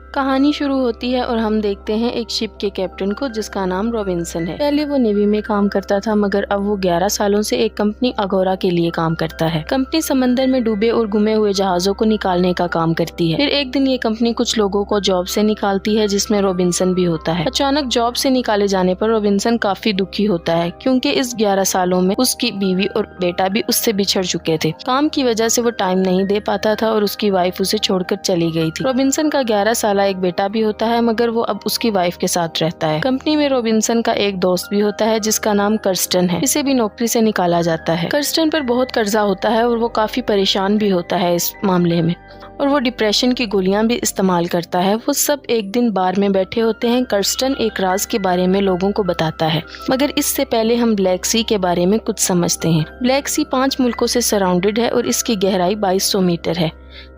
कहानी शुरू होती है और हम देखते हैं एक शिप के कैप्टन को जिसका नाम रॉबिन्सन है। पहले वो नेवी में काम करता था मगर अब वो 11 सालों से एक कंपनी अगोरा के लिए काम करता है। कंपनी समंदर में डूबे और गुमे हुए जहाजों को निकालने का काम करती है। फिर एक दिन ये कंपनी कुछ लोगों को जॉब से निकालती है जिसमें रॉबिन्सन भी होता है। अचानक जॉब से निकाले जाने पर रॉबिन्सन काफी दुखी होता है क्योंकि इस 11 सालों में उसकी बीवी और बेटा भी उससे बिछड़ चुके थे। काम की वजह से वो टाइम नहीं दे पाता था और उसकी वाइफ उसे छोड़कर चली गई थी। रॉबिन्सन का 11 साल एक बेटा भी होता है मगर वो अब उसकी वाइफ के साथ रहता है। कंपनी में रॉबिन्सन का एक दोस्त भी होता है जिसका नाम कर्स्टन है। इसे भी नौकरी से निकाला जाता है। कर्स्टन पर बहुत कर्जा होता है और वो काफी परेशान भी होता है इस मामले में और वो डिप्रेशन की गोलियां भी इस्तेमाल करता है। वो सब एक दिन बार में बैठे होते हैं। कर्स्टन एक राज के बारे में लोगों को बताता है मगर इससे पहले हम ब्लैक सी के बारे में कुछ समझते हैं। ब्लैक सी 5 मुल्कों से सराउंडेड है और इसकी गहराई 2200 मीटर है।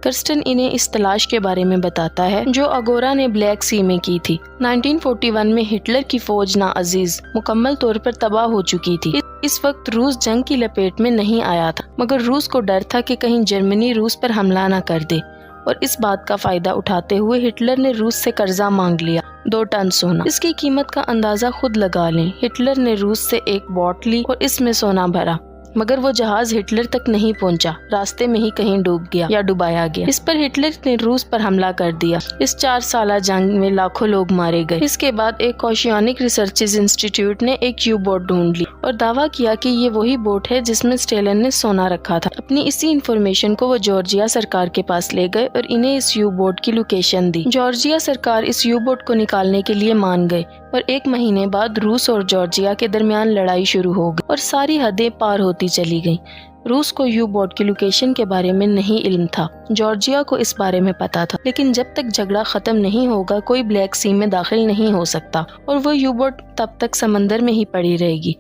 कर्स्टन इन्हें इस तलाश के बारे में बताता है जो अगोरा ने ब्लैक सी में की थी। 1941 में हिटलर की फौज ना अजीज मुकम्मल तौर पर तबाह हो चुकी थी। इस वक्त रूस जंग की लपेट में नहीं आया था मगर रूस को डर था कि कहीं जर्मनी रूस पर हमला न कर दे और इस बात का फायदा उठाते हुए हिटलर ने रूस से कर्जा मांग लिया 2 टन सोना। इसकी कीमत का अंदाजा खुद लगा लें। हिटलर ने रूस से एक बोट ली और इसमें सोना भरा मगर वो जहाज हिटलर तक नहीं पहुंचा। रास्ते में ही कहीं डूब गया या डुबाया गया। इस पर हिटलर ने रूस पर हमला कर दिया। इस 4 साला जंग में लाखों लोग मारे गए। इसके बाद एक ओशियानिक रिसर्चेज इंस्टीट्यूट ने एक यू बोट ढूंढ ली और दावा किया कि ये वही बोट है जिसमें स्टेलन ने सोना रखा था। अपनी इसी इंफॉर्मेशन को वो जॉर्जिया सरकार के पास ले गए और इन्हें इस यू बोट की लोकेशन दी। जॉर्जिया सरकार इस यू बोट को निकालने के लिए मान गए और 1 महीने बाद रूस और जॉर्जिया के दरमियान लड़ाई शुरू हो गई और सारी हदें पार होती चली गईं। रूस को यू बोट की लोकेशन के बारे में नहीं इल्म था। जॉर्जिया को इस बारे में पता था लेकिन जब तक झगड़ा खत्म नहीं होगा कोई ब्लैक सी में दाखिल नहीं हो सकता और वो यू बोट तब तक समंदर में ही पड़ी रहेगी।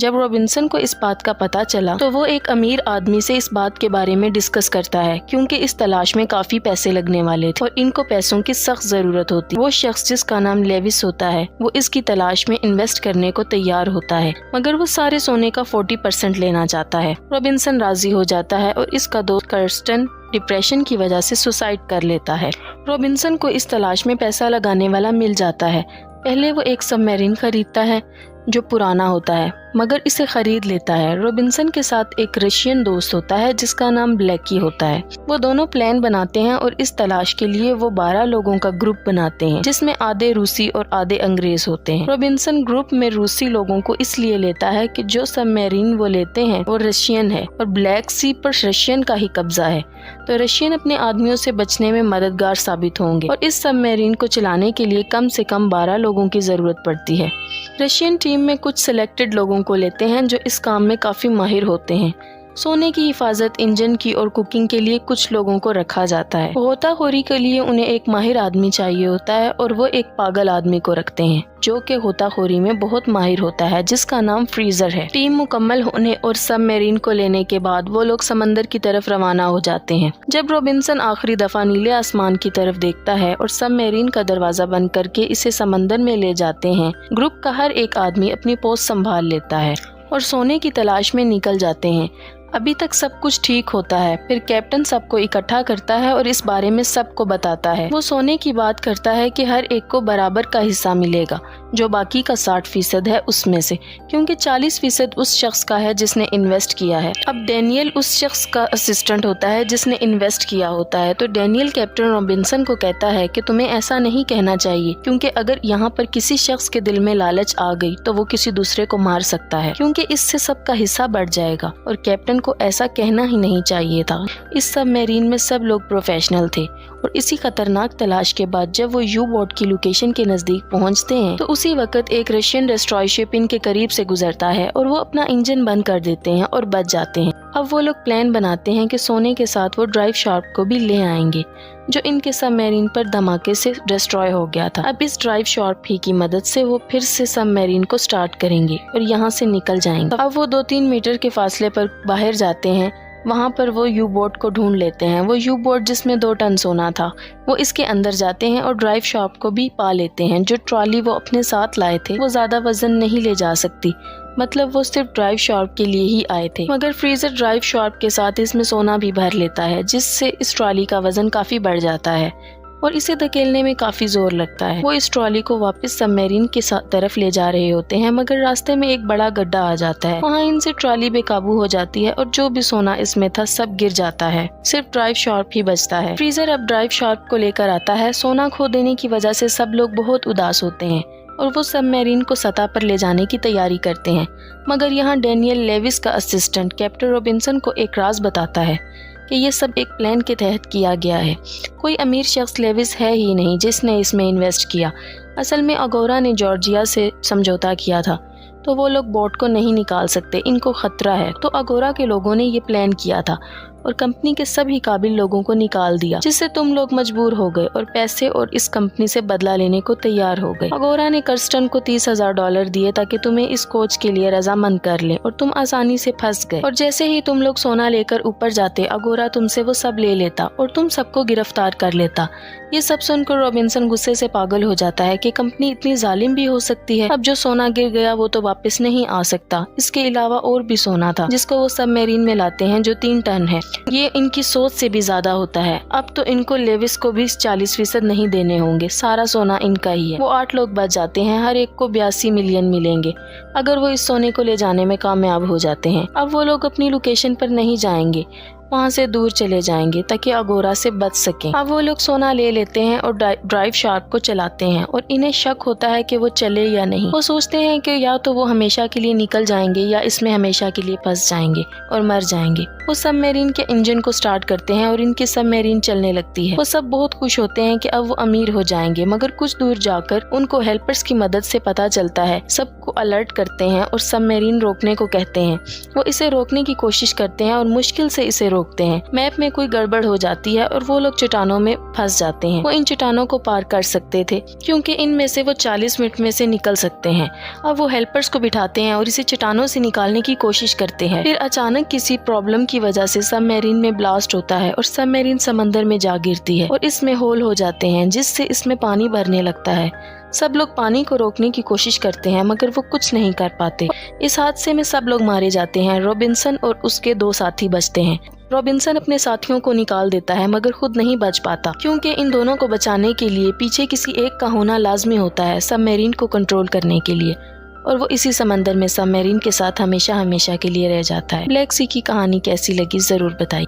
जब रॉबिन्सन को इस बात का पता चला तो वो एक अमीर आदमी से इस बात के बारे में डिस्कस करता है क्योंकि इस तलाश में काफी पैसे लगने वाले थे और इनको पैसों की सख्त जरूरत होती। वो शख्स जिसका नाम लेविस होता है वो इसकी तलाश में इन्वेस्ट करने को तैयार होता है मगर वो सारे सोने का 40% लेना चाहता है। रॉबिन्सन राजी हो जाता है और इसका दोस्त कर्स्टन डिप्रेशन की वजह से सुसाइड कर लेता है। रॉबिन्सन को इस तलाश में पैसा लगाने वाला मिल जाता है। पहले वो एक सबमरीन खरीदता है जो पुराना होता है मगर इसे खरीद लेता है। रॉबिन्सन के साथ एक रशियन दोस्त होता है जिसका नाम ब्लैकी होता है। वो दोनों प्लान बनाते हैं और इस तलाश के लिए वो 12 लोगों का ग्रुप बनाते हैं जिसमें आधे रूसी और आधे अंग्रेज होते हैं। रॉबिन्सन ग्रुप में रूसी लोगों को इसलिए लेता है कि जो सबमरीन वो लेते हैं वो रशियन है और ब्लैक सी पर रशियन का ही कब्जा है तो रशियन अपने आदमियों से बचने में मददगार साबित होंगे और इस सबमरीन को चलाने के लिए कम से कम 12 लोगों की जरूरत पड़ती है। रशियन टीम में कुछ सिलेक्टेड लोगों को लेते हैं जो इस काम में काफी माहिर होते हैं। सोने की हिफाजत, इंजन की और कुकिंग के लिए कुछ लोगों को रखा जाता है। गोताखोरी के लिए उन्हें एक माहिर आदमी चाहिए होता है और वो एक पागल आदमी को रखते हैं जो कि गोताखोरी में बहुत माहिर होता है जिसका नाम फ्रीजर है। टीम मुकम्मल होने और सबमरीन को लेने के बाद वो लोग समंदर की तरफ रवाना हो जाते हैं। जब रॉबिन्सन आखिरी दफा नीले आसमान की तरफ देखता है और सबमरीन का दरवाजा बंद करके इसे समंदर में ले जाते हैं, ग्रुप का हर एक आदमी अपनी पोस्ट संभाल लेता है और सोने की तलाश में निकल जाते हैं। अभी तक सब कुछ ठीक होता है। फिर कैप्टन सबको इकट्ठा करता है और इस बारे में सबको बताता है। वो सोने की बात करता है कि हर एक को बराबर का हिस्सा मिलेगा जो बाकी का 60% है उसमें से, क्योंकि 40% उस शख्स का है जिसने इन्वेस्ट किया है। अब डैनियल उस शख्स का असिस्टेंट होता है जिसने इन्वेस्ट किया होता है तो डैनियल कैप्टन रॉबिन्सन को कहता है कि तुम्हें ऐसा नहीं कहना चाहिए क्योंकि अगर यहाँ पर किसी शख्स के दिल में लालच आ गई तो वो किसी दूसरे को मार सकता है क्योंकि इससे सबका हिस्सा बढ़ जाएगा और कैप्टन को ऐसा कहना ही नहीं चाहिए था। इस सबमरीन में सब लोग प्रोफेशनल थे और इसी खतरनाक तलाश के बाद जब वो यू बोट की लोकेशन के नजदीक पहुंचते हैं तो उसी वक्त एक रशियन डिस्ट्रॉय शिप इनके करीब से गुजरता है और वो अपना इंजन बंद कर देते हैं और बच जाते हैं। अब वो लोग प्लान बनाते हैं कि सोने के साथ वो ड्राइव शार्प को भी ले आएंगे जो इनके सबमरीन पर धमाके से डिस्ट्रॉय हो गया था। अब इस ड्राइव शार्प ही की मदद से वो फिर से सबमरीन को स्टार्ट करेंगे और यहाँ से निकल जाएंगे। अब वो 2-3 मीटर के फासले पर बाहर जाते हैं। वहाँ पर वो यू बोट को ढूंढ लेते हैं। वो यू बोट जिसमें 2 टन सोना था वो इसके अंदर जाते हैं और ड्राइव शार्प को भी पा लेते हैं। जो ट्रॉली वो अपने साथ लाए थे वो ज्यादा वजन नहीं ले जा सकती, मतलब वो सिर्फ ड्राइव शार्प के लिए ही आए थे। मगर फ्रीजर ड्राइव शार्प के साथ इसमें सोना भी भर लेता है जिससे इस ट्रॉली का वजन काफी बढ़ जाता है। और इसे धकेलने में काफी जोर लगता है। वो इस ट्रॉली को वापस सबमरीन की तरफ ले जा रहे होते हैं, मगर रास्ते में एक बड़ा गड्ढा आ जाता है। वहाँ इनसे ट्रॉली बेकाबू हो जाती है और जो भी सोना इसमें था सब गिर जाता है। सिर्फ ड्राइव शार्प ही बचता है। फ्रीजर अब ड्राइव शार्प को लेकर आता है। सोना खो देने की वजह से सब लोग बहुत उदास होते हैं और वो सबमरीन को सतह पर ले जाने की तैयारी करते हैं। मगर यहाँ डैनियल लेविस का असिस्टेंट कैप्टन रॉबिन्सन को एक राज बताता है कि ये सब एक प्लान के तहत किया गया है। कोई अमीर शख्स लेविस है ही नहीं जिसने इसमें इन्वेस्ट किया। असल में अगोरा ने जॉर्जिया से समझौता किया था, तो वो लोग बोट को नहीं निकाल सकते, इनको खतरा है। तो अगोरा के लोगों ने ये प्लान किया था और कंपनी के सभी काबिल लोगों को निकाल दिया, जिससे तुम लोग मजबूर हो गए और पैसे और इस कंपनी से बदला लेने को तैयार हो गए। अगोरा ने कर्स्टन को $30,000 दिए ताकि तुम्हें इस कोच के लिए रजामंद कर ले और तुम आसानी से फंस गए। और जैसे ही तुम लोग सोना लेकर ऊपर जाते, अगोरा तुमसे वो सब ले लेता और तुम सबको गिरफ्तार कर लेता। ये सब सुनकर रॉबिन्सन गुस्से से पागल हो जाता है कि कंपनी इतनी जालिम भी हो सकती है। अब जो सोना गिर गया वो तो वापस नहीं आ सकता। इसके अलावा और भी सोना था जिसको वो सबमरीन में लाते हैं, जो 3 टन है। ये इनकी सोच से भी ज्यादा होता है। अब तो इनको लेविस को भी 40% नहीं देने होंगे, सारा सोना इनका ही है। वो 8 लोग बच जाते हैं, हर एक को 82 मिलियन मिलेंगे अगर वो इस सोने को ले जाने में कामयाब हो जाते हैं। अब वो लोग अपनी लोकेशन पर नहीं जाएंगे, वहाँ से दूर चले जाएंगे ताकि अगोरा से बच सकें। अब वो लोग सोना ले लेते हैं और ड्राइव शार्प को चलाते हैं और इन्हें शक होता है कि वो चले या नहीं। वो सोचते हैं कि या तो वो हमेशा के लिए निकल जाएंगे या इसमें हमेशा के लिए फंस जाएंगे और मर जाएंगे। वो सबमरीन के इंजन को स्टार्ट करते हैं और इनकी सबमरीन चलने लगती है। वो सब बहुत खुश होते हैं कि अब वो अमीर हो जाएंगे, मगर कुछ दूर जाकर उनको हेल्पर्स की मदद से पता चलता है। सबको अलर्ट करते हैं और सबमरीन रोकने को कहते हैं। वो इसे रोकने की कोशिश करते हैं और मुश्किल से इसे रोकते हैं। मैप में कोई गड़बड़ हो जाती है और वो लोग चट्टानों में फंस जाते हैं। वो इन चट्टानों को पार कर सकते थे क्योंकि इनमें से वो 40 मिनट में से निकल सकते हैं। अब वो हेल्पर्स को बिठाते हैं और इसे चट्टानों से निकालने की कोशिश करते हैं। फिर अचानक किसी प्रॉब्लम की वजह से सबमरीन में ब्लास्ट होता है और सबमरीन समंदर में जा गिरती है और इसमें होल हो जाते हैं, जिससे इसमें पानी भरने लगता है। सब लोग पानी को रोकने की कोशिश करते हैं मगर वो कुछ नहीं कर पाते। इस हादसे में सब लोग मारे जाते हैं। रॉबिन्सन और उसके 2 साथी बचते हैं। रॉबिन्सन अपने साथियों को निकाल देता है मगर खुद नहीं बच पाता, क्योंकि इन दोनों को बचाने के लिए पीछे किसी एक का होना लाजमी होता है सबमरीन को कंट्रोल करने के लिए, और वो इसी समंदर में सबमरीन के साथ हमेशा हमेशा के लिए रह जाता है। ब्लैक सी की कहानी कैसी लगी जरूर बताइए।